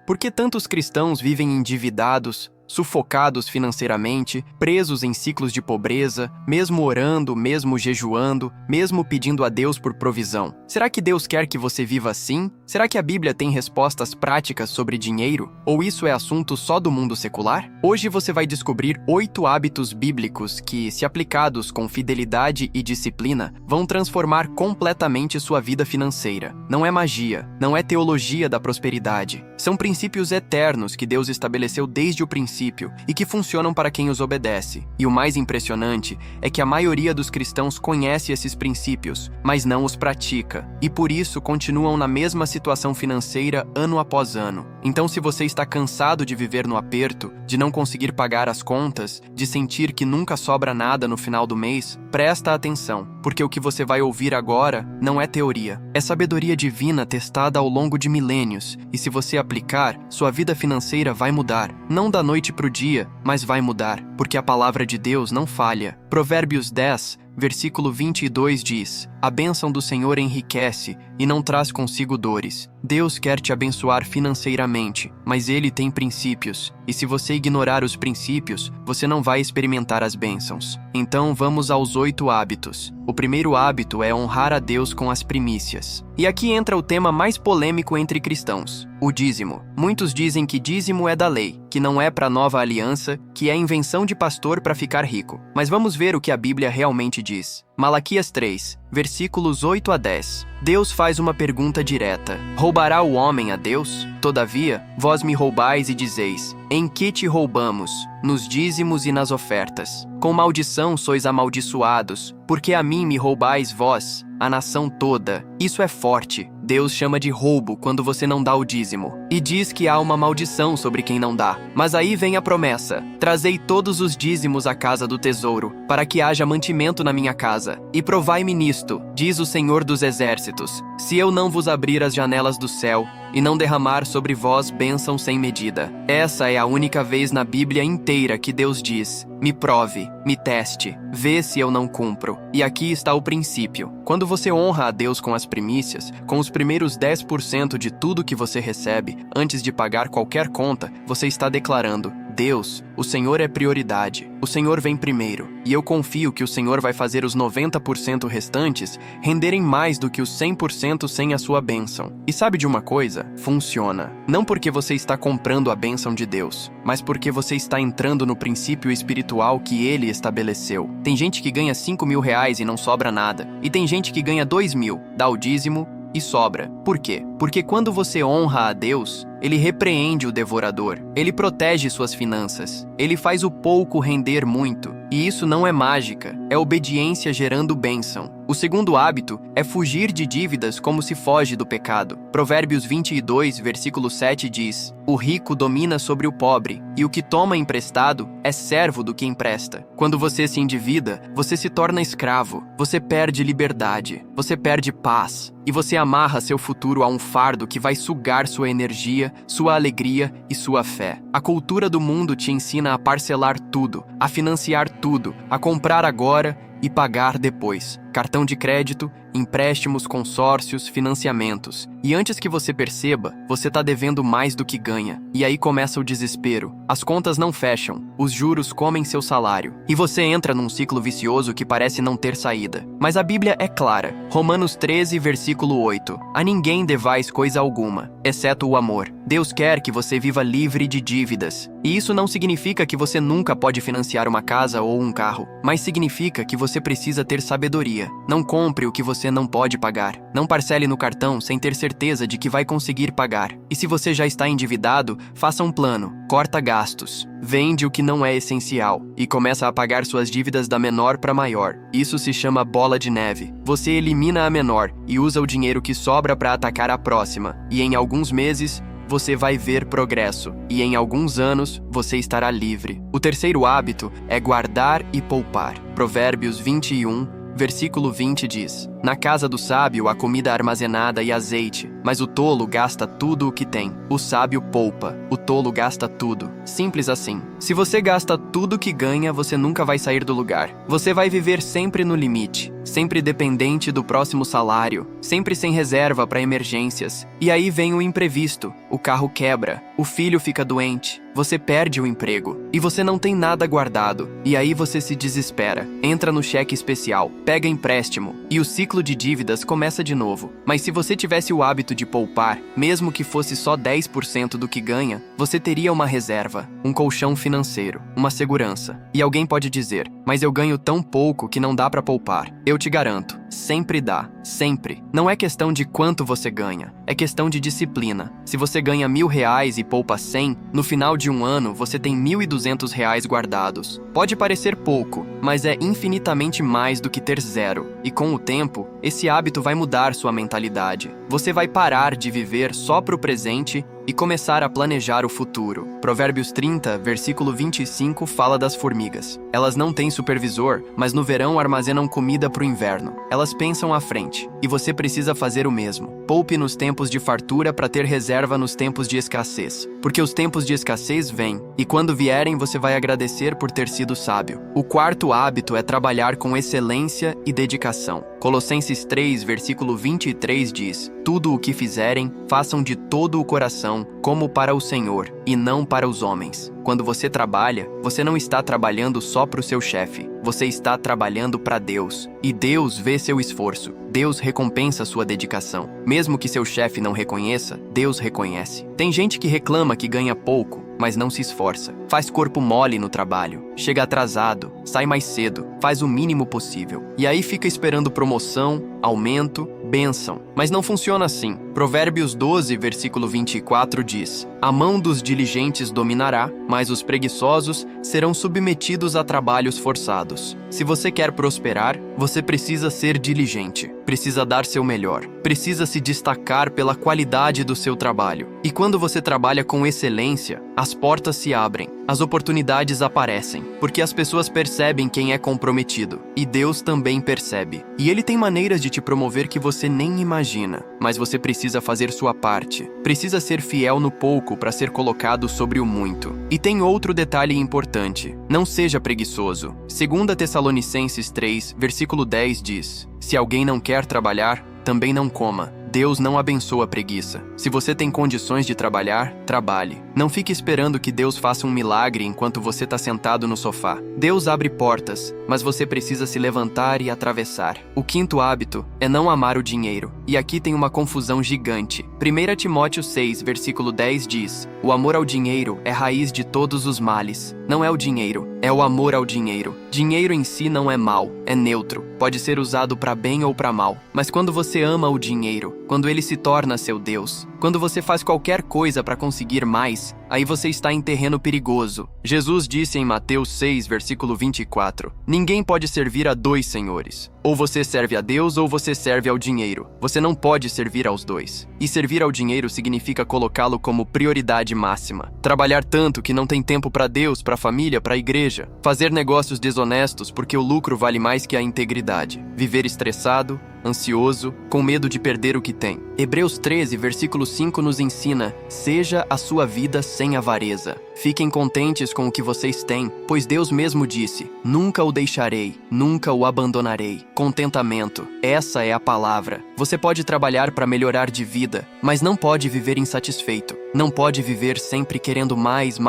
Por que tantos cristãos vivem endividados, sufocados financeiramente, presos em ciclos de pobreza, mesmo orando, mesmo jejuando, mesmo pedindo a Deus por provisão? Será que Deus quer que você viva assim? Será que a Bíblia tem respostas práticas sobre dinheiro? Ou isso é assunto só do mundo secular? Hoje você vai descobrir 8 hábitos bíblicos que, se aplicados com fidelidade e disciplina, vão transformar completamente sua vida financeira. Não é magia, não é teologia da prosperidade. São princípios eternos que Deus estabeleceu desde o princípio e que funcionam para quem os obedece. E o mais impressionante é que a maioria dos cristãos conhece esses princípios, mas não os pratica, e por isso continuam na mesma situação financeira ano após ano. Então, se você está cansado de viver no aperto, de não conseguir pagar as contas, de sentir que nunca sobra nada no final do mês, presta atenção, porque o que você vai ouvir agora não é teoria, é sabedoria divina testada ao longo de milênios, e se você aplicar, sua vida financeira vai mudar, não da noite para o dia, mas vai mudar, porque a palavra de Deus não falha. Provérbios 10, versículo 22 diz: a bênção do Senhor enriquece e não traz consigo dores. Deus quer te abençoar financeiramente, mas Ele tem princípios, e se você ignorar os princípios, você não vai experimentar as bênçãos. Então vamos aos 8 hábitos. O primeiro hábito é honrar a Deus com as primícias. E aqui entra o tema mais polêmico entre cristãos: o dízimo. Muitos dizem que dízimo é da lei, que não é para a nova aliança, que é invenção de pastor para ficar rico. Mas vamos ver o que a Bíblia realmente diz. Malaquias 3, versículos 8 a 10. Deus faz uma pergunta direta: roubará o homem a Deus? Todavia, vós me roubais e dizeis: em que te roubamos? Nos dízimos e nas ofertas. Com maldição sois amaldiçoados, porque a mim me roubais vós, a nação toda. Isso é forte. Deus chama de roubo quando você não dá o dízimo, e diz que há uma maldição sobre quem não dá. Mas aí vem a promessa: trazei todos os dízimos à casa do tesouro, para que haja mantimento na minha casa. E provai-me nisto, diz o Senhor dos Exércitos, se eu não vos abrir as janelas do céu, e não derramar sobre vós bênção sem medida. Essa é a única vez na Bíblia inteira que Deus diz: me prove, me teste, vê se eu não cumpro. E aqui está o princípio. Quando você honra a Deus com as primícias, com os primeiros 10% de tudo que você recebe, antes de pagar qualquer conta, você está declarando: Deus, o Senhor é prioridade. O Senhor vem primeiro, e eu confio que o Senhor vai fazer os 90% restantes renderem mais do que os 100% sem a sua bênção. E sabe de uma coisa? Funciona. Não porque você está comprando a bênção de Deus, mas porque você está entrando no princípio espiritual que Ele estabeleceu. Tem gente que ganha 5 mil reais e não sobra nada, e tem gente que ganha 2 mil, dá o dízimo e sobra. Por quê? Porque quando você honra a Deus, Ele repreende o devorador, Ele protege suas finanças, Ele faz o pouco render muito. E isso não é mágica, é obediência gerando bênção. O segundo hábito é fugir de dívidas como se foge do pecado. Provérbios 22, versículo 7 diz: o rico domina sobre o pobre, e o que toma emprestado é servo do que empresta. Quando você se endivida, você se torna escravo, você perde liberdade, você perde paz, e você amarra seu futuro a um fardo que vai sugar sua energia, sua alegria e sua fé. A cultura do mundo te ensina a parcelar tudo, a financiar tudo, a comprar agora e pagar depois. Cartão de crédito, empréstimos, consórcios, financiamentos. E antes que você perceba, você está devendo mais do que ganha. E aí começa o desespero. As contas não fecham, os juros comem seu salário. E você entra num ciclo vicioso que parece não ter saída. Mas a Bíblia é clara. Romanos 13, versículo 8. A ninguém devais coisa alguma, exceto o amor. Deus quer que você viva livre de dívidas. E isso não significa que você nunca pode financiar uma casa ou um carro, mas significa que você precisa ter sabedoria. Não compre o que você não pode pagar. Não parcele no cartão sem ter certeza de que vai conseguir pagar. E se você já está endividado, faça um plano. Corta gastos. Vende o que não é essencial e começa a pagar suas dívidas da menor para maior. Isso se chama bola de neve. Você elimina a menor e usa o dinheiro que sobra para atacar a próxima. E em alguns meses, você vai ver progresso, e em alguns anos você estará livre. O terceiro hábito é guardar e poupar. Provérbios 21, versículo 20 diz: Na casa do sábio há comida armazenada e azeite, mas o tolo gasta tudo o que tem. O sábio poupa, o tolo gasta tudo. Simples assim. Se você gasta tudo que ganha, você nunca vai sair do lugar. Você vai viver sempre no limite, sempre dependente do próximo salário, sempre sem reserva para emergências. E aí vem o imprevisto, o carro quebra, o filho fica doente, você perde o emprego e você não tem nada guardado. E aí você se desespera, entra no cheque especial, pega empréstimo e o ciclo de dívidas começa de novo. Mas se você tivesse o hábito de poupar, mesmo que fosse só 10% do que ganha, você teria uma reserva, um colchão financeiro, uma segurança. E alguém pode dizer, mas eu ganho tão pouco que não dá para poupar. Eu te garanto, sempre dá, sempre. Não é questão de quanto você ganha, é questão de disciplina. Se você ganha R$1.000 e poupa 100, no final de um ano você tem R$1.200 guardados. Pode parecer pouco, mas é infinitamente mais do que ter zero. E com o tempo, esse hábito vai mudar sua mentalidade. Você vai parar de viver só para o presente e começar a planejar o futuro. Provérbios 30, versículo 25 fala das formigas. Elas não têm supervisor, mas no verão armazenam comida para o inverno. Elas pensam à frente, e você precisa fazer o mesmo. Poupe nos tempos de fartura para ter reserva nos tempos de escassez. Porque os tempos de escassez vêm, e quando vierem você vai agradecer por ter sido sábio. O quarto hábito é trabalhar com excelência e dedicação. Colossenses 3, versículo 23 diz: tudo o que fizerem, façam de todo o coração, como para o Senhor, e não para os homens. Quando você trabalha, você não está trabalhando só para o seu chefe, você está trabalhando para Deus. E Deus vê seu esforço, Deus recompensa sua dedicação. Mesmo que seu chefe não reconheça, Deus reconhece. Tem gente que reclama que ganha pouco, mas não se esforça. Faz corpo mole no trabalho, chega atrasado, sai mais cedo, faz o mínimo possível. E aí fica esperando promoção, aumento, bênção. Mas não funciona assim. Provérbios 12, versículo 24 diz: a mão dos diligentes dominará, mas os preguiçosos serão submetidos a trabalhos forçados. Se você quer prosperar, você precisa ser diligente, precisa dar seu melhor, precisa se destacar pela qualidade do seu trabalho. E quando você trabalha com excelência, as portas se abrem, as oportunidades aparecem, porque as pessoas percebem quem é comprometido. E Deus também percebe. E Ele tem maneiras de te promover que você nem imagina. Mas você precisa fazer sua parte. Precisa ser fiel no pouco para ser colocado sobre o muito. E tem outro detalhe importante. Não seja preguiçoso. 2 Tessalonicenses 3, versículo 10 diz: se alguém não quer trabalhar, também não coma. Deus não abençoa a preguiça. Se você tem condições de trabalhar, trabalhe. Não fique esperando que Deus faça um milagre enquanto você está sentado no sofá. Deus abre portas, mas você precisa se levantar e atravessar. O quinto hábito é não amar o dinheiro. E aqui tem uma confusão gigante. 1 Timóteo 6, versículo 10 diz: o amor ao dinheiro é raiz de todos os males. Não é o dinheiro, é o amor ao dinheiro. Dinheiro em si não é mal, é neutro. Pode ser usado para bem ou para mal. Mas quando você ama o dinheiro, quando ele se torna seu Deus, quando você faz qualquer coisa para conseguir mais, aí você está em terreno perigoso. Jesus disse em Mateus 6, versículo 24: ninguém pode servir a dois senhores. Ou você serve a Deus ou você serve ao dinheiro. Você não pode servir aos dois. E servir ao dinheiro significa colocá-lo como prioridade máxima. Trabalhar tanto que não tem tempo para Deus, para a família, para a igreja. Fazer negócios desonestos porque o lucro vale mais que a integridade. Viver estressado, ansioso, com medo de perder o que tem. Hebreus 13, versículo 5 nos ensina: seja a sua vida sem avareza. Fiquem contentes com o que vocês têm, pois Deus mesmo disse: nunca o deixarei, nunca o abandonarei. Contentamento, essa é a palavra. Você pode trabalhar para melhorar de vida, mas não pode viver insatisfeito. Não pode viver sempre querendo mais,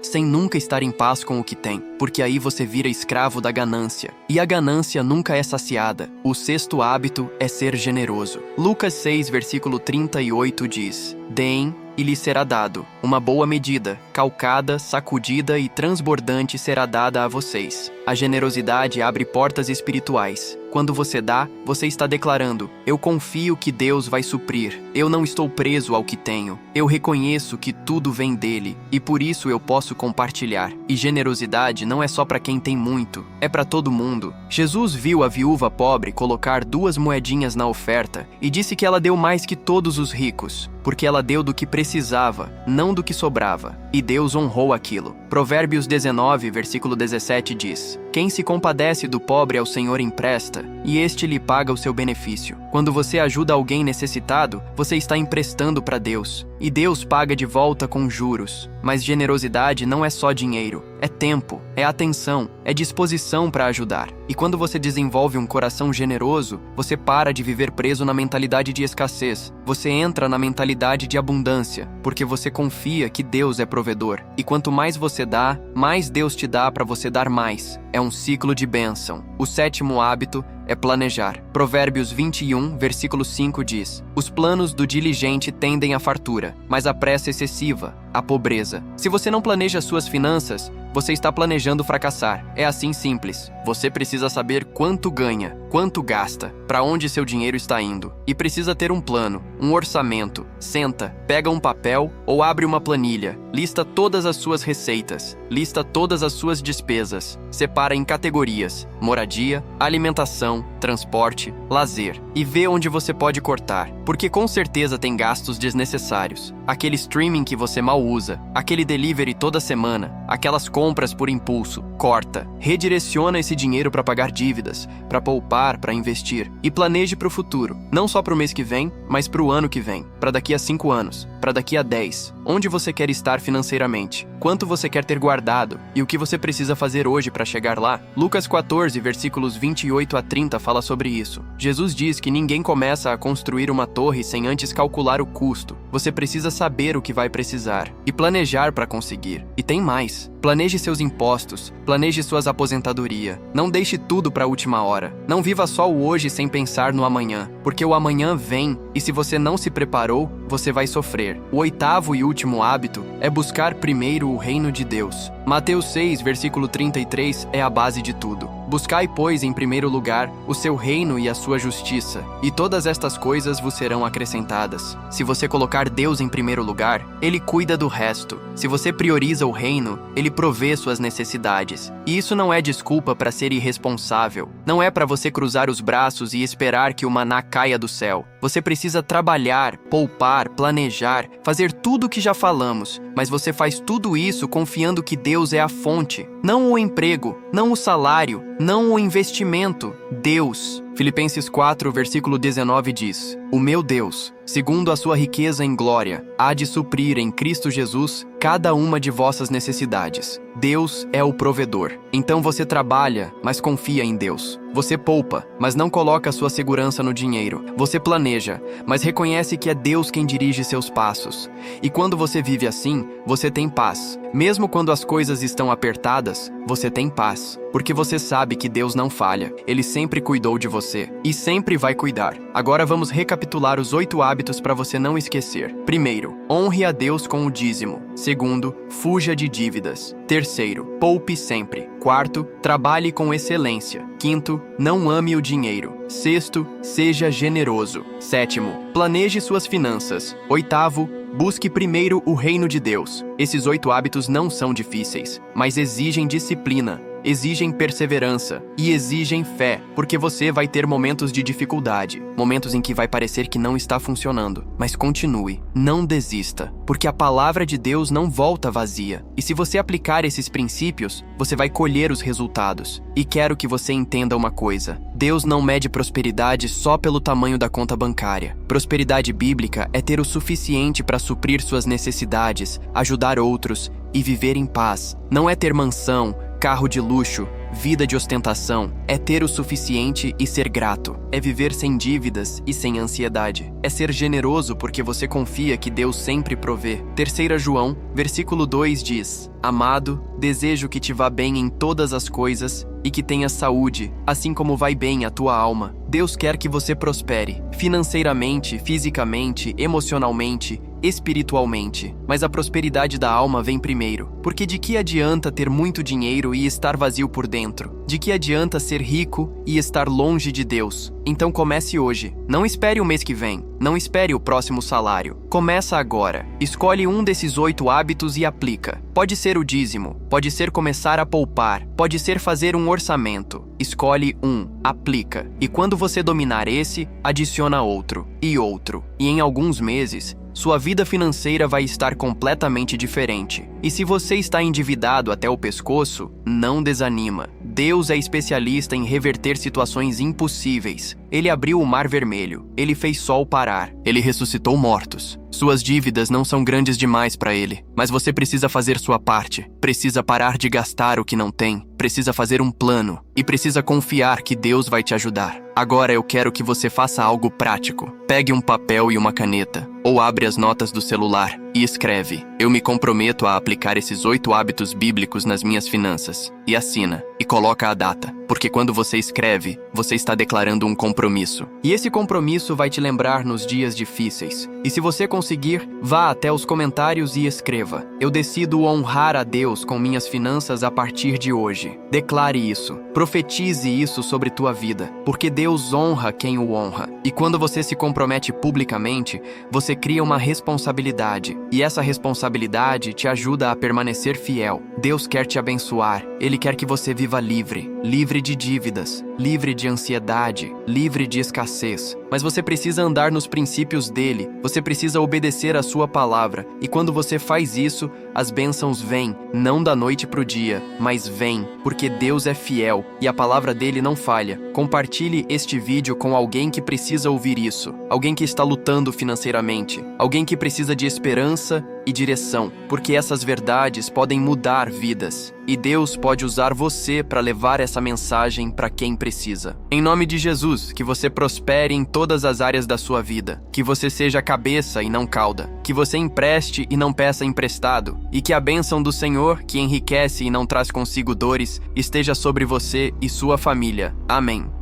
sem nunca estar em paz com o que tem, porque aí você vira escravo da ganância. E a ganância nunca é saciada. O sexto hábito é ser generoso. Lucas 6, versículo 38 diz: deem e lhe será dado. Uma boa medida, calcada, sacudida e transbordante será dada a vocês. A generosidade abre portas espirituais. Quando você dá, você está declarando: eu confio que Deus vai suprir. Eu não estou preso ao que tenho. Eu reconheço que tudo vem dele e por isso eu posso compartilhar. E generosidade não é só para quem tem muito, é para todo mundo. Jesus viu a viúva pobre colocar 2 moedinhas na oferta e disse que ela deu mais que todos os ricos, porque ela deu do que precisava, não do que sobrava. E Deus honrou aquilo. Provérbios 19, versículo 17 diz: Quem se compadece do pobre ao Senhor empresta, e este lhe paga o seu benefício. Quando você ajuda alguém necessitado, você está emprestando para Deus, e Deus paga de volta com juros. Mas generosidade não é só dinheiro, é tempo, é atenção, é disposição para ajudar. E quando você desenvolve um coração generoso, você para de viver preso na mentalidade de escassez. Você entra na mentalidade de abundância, porque você confia que Deus é provedor. E quanto mais você dá, mais Deus te dá para você dar mais. É um ciclo de bênção. O 7º hábito é planejar. Provérbios 21, versículo 5 diz: os planos do diligente tendem à fartura, mas a pressa excessiva, à pobreza. Se você não planeja suas finanças, você está planejando fracassar. É assim simples. Você precisa saber quanto ganha, quanto gasta, para onde seu dinheiro está indo. E precisa ter um plano, um orçamento. Senta, pega um papel ou abre uma planilha. Lista todas as suas receitas. Lista todas as suas despesas. Separa em categorias: moradia, alimentação, transporte, lazer. E vê onde você pode cortar. Porque com certeza tem gastos desnecessários. Aquele streaming que você mal usa, aquele delivery toda semana, aquelas compras por impulso. Corta. Redireciona esse dinheiro para pagar dívidas, para poupar, para investir. E planeje para o futuro. Não só para o mês que vem, mas para o ano que vem. Para daqui a 5 anos. Para daqui a 10. Onde você quer estar financeiramente? Quanto você quer ter guardado? E o que você precisa fazer hoje para chegar lá? Lucas 14, versículos 28 a 30 fala sobre isso. Jesus diz que ninguém começa a construir uma torre sem antes calcular o custo. Você precisa saber o que vai precisar e planejar para conseguir. E tem mais. Planeje seus impostos, planeje suas aposentadoria. Não deixe tudo para a última hora. Não viva só o hoje sem pensar no amanhã, porque o amanhã vem e se você não se preparou, você vai sofrer. O 8º e último hábito é buscar primeiro o reino de Deus. Mateus 6, versículo 33 é a base de tudo. Buscai, pois, em primeiro lugar, o seu reino e a sua justiça, e todas estas coisas vos serão acrescentadas. Se você colocar Deus em primeiro lugar, Ele cuida do resto. Se você prioriza o reino, Ele provê suas necessidades. E isso não é desculpa para ser irresponsável. Não é para você cruzar os braços e esperar que o maná caia do céu. Você precisa trabalhar, poupar, planejar, fazer tudo o que já falamos, mas você faz tudo isso confiando que Deus é a fonte, não o emprego, não o salário, não o investimento, Deus. Filipenses 4, versículo 19 diz: o meu Deus, segundo a sua riqueza em glória, há de suprir em Cristo Jesus cada uma de vossas necessidades. Deus é o provedor. Então você trabalha, mas confia em Deus. Você poupa, mas não coloca sua segurança no dinheiro. Você planeja, mas reconhece que é Deus quem dirige seus passos. E quando você vive assim, você tem paz. Mesmo quando as coisas estão apertadas, você tem paz. Porque você sabe que Deus não falha. Ele sempre cuidou de você. E sempre vai cuidar. Agora vamos recapitular os 8 hábitos para você não esquecer. Primeiro, honre a Deus com o dízimo. Segundo, fuja de dívidas. Terceiro, poupe sempre. Quarto, trabalhe com excelência. Quinto, não ame o dinheiro. Sexto, seja generoso. Sétimo, planeje suas finanças. Oitavo, busque primeiro o reino de Deus. Esses 8 hábitos não são difíceis, mas exigem disciplina, exigem perseverança e exigem fé, porque você vai ter momentos de dificuldade, momentos em que vai parecer que não está funcionando. Mas continue, não desista, porque a palavra de Deus não volta vazia. E se você aplicar esses princípios, você vai colher os resultados. E quero que você entenda uma coisa: Deus não mede prosperidade só pelo tamanho da conta bancária. Prosperidade bíblica é ter o suficiente para suprir suas necessidades, ajudar outros e viver em paz. Não é ter mansão, carro de luxo, vida de ostentação. É ter o suficiente e ser grato. É viver sem dívidas e sem ansiedade. É ser generoso porque você confia que Deus sempre provê. 3 João, versículo 2 diz: amado, desejo que te vá bem em todas as coisas e que tenhas saúde, assim como vai bem a tua alma. Deus quer que você prospere, financeiramente, fisicamente, emocionalmente, espiritualmente. Mas a prosperidade da alma vem primeiro, porque de que adianta ter muito dinheiro e estar vazio por dentro? De que adianta ser rico e estar longe de Deus? Então comece hoje. Não espere o mês que vem. Não espere o próximo salário. Começa agora. Escolhe um desses 8 hábitos e aplica. Pode ser o dízimo, pode ser começar a poupar, pode ser fazer um orçamento. Escolhe um, aplica. E quando você dominar esse, adiciona outro e outro. E em alguns meses, sua vida financeira vai estar completamente diferente. E se você está endividado até o pescoço, não desanima. Deus é especialista em reverter situações impossíveis. Ele abriu o Mar Vermelho. Ele fez sol parar. Ele ressuscitou mortos. Suas dívidas não são grandes demais para ele, mas você precisa fazer sua parte. Precisa parar de gastar o que não tem. Precisa fazer um plano e precisa confiar que Deus vai te ajudar. Agora eu quero que você faça algo prático. Pegue um papel e uma caneta, ou abre as notas do celular e escreve: eu me comprometo a aplicar esses 8 hábitos bíblicos nas minhas finanças. E assina, e coloca a data, porque quando você escreve, você está declarando um compromisso. E esse compromisso vai te lembrar nos dias difíceis. E se você conseguir, vá até os comentários e escreva: eu decido honrar a Deus com minhas finanças a partir de hoje. Declare isso, profetize isso sobre tua vida, porque Deus honra quem o honra. E quando você se compromete publicamente, você cria uma responsabilidade, e essa responsabilidade te ajuda a permanecer fiel. Deus quer te abençoar. Ele quer que você viva livre, livre de dívidas, livre de ansiedade, livre de escassez. Mas você precisa andar nos princípios dele, você precisa obedecer a sua palavra. E quando você faz isso, as bênçãos vêm, não da noite para o dia, mas vêm, porque Deus é fiel e a palavra dele não falha. Compartilhe este vídeo com alguém que precisa ouvir isso, alguém que está lutando financeiramente, alguém que precisa de esperança e direção, porque essas verdades podem mudar vidas. E Deus pode usar você para levar essa mensagem para quem precisa. Em nome de Jesus, que você prospere em todas as áreas da sua vida, que você seja cabeça e não cauda, que você empreste e não peça emprestado, e que a bênção do Senhor, que enriquece e não traz consigo dores, esteja sobre você e sua família. Amém.